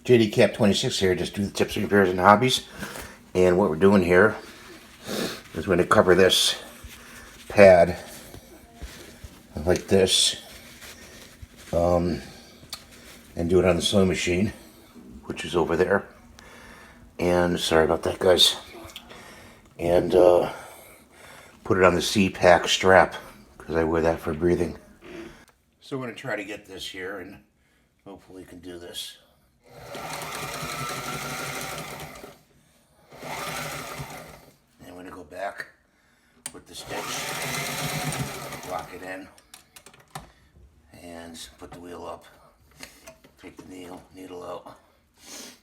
Cpap 26 here, just do the tips, repairs, and hobbies. And what we're doing here is we're going to cover this pad like this and do it on the sewing machine, which is over there. And sorry about that, guys. And put it on the Cpap strap because I wear that for breathing. So we're going to try to get this here and hopefully can do this. And we're going to go back with the stitch, lock it in, and put the wheel up. Take the needle out.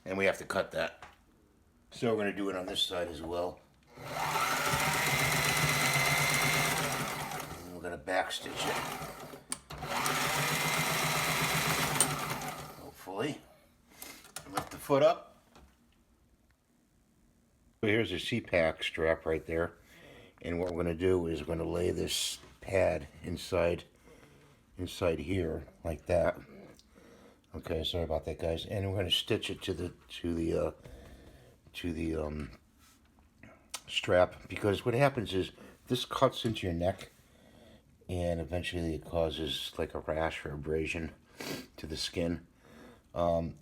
And we have to cut that. So we're going to do it on this side as well. And we're going to back stitch it. Hopefully. Lift the foot up. So here's the Cpap strap right there. And what we're going to do is we're going to lay this pad inside here like that. Okay, sorry about that, guys. And we're going to stitch it to the strap, because what happens is this cuts into your neck and eventually it causes like a rash or abrasion to the skin.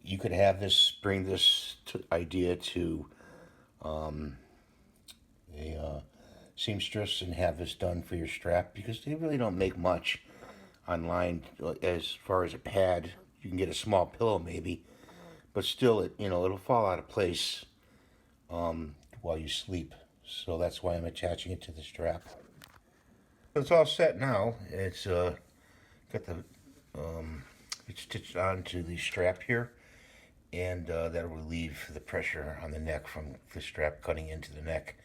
You could have this, bring this idea to a seamstress and have this done for your strap, because they really don't make much online as far as a pad. You can get a small pillow maybe, but still, it'll fall out of place while you sleep. So that's why I'm attaching it to the strap. It's all set now. It's got the it's stitched onto the strap here, and that'll relieve the pressure on the neck from the strap cutting into the neck.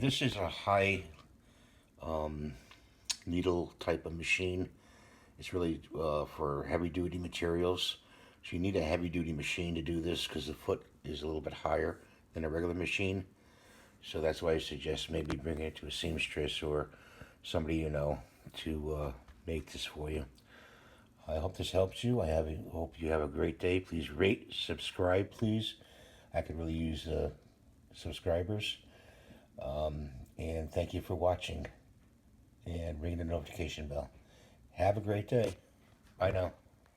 This is a high needle type of machine. It's really for heavy duty materials. So you need a heavy duty machine to do this because the foot is a little bit higher than a regular machine. So that's why I suggest maybe bringing it to a seamstress or somebody you know to make this for you. I hope this helps you. Hope you have a great day. Please rate, subscribe, please. I could really use subscribers. And thank you for watching. And ring the notification bell. Have a great day. Bye now.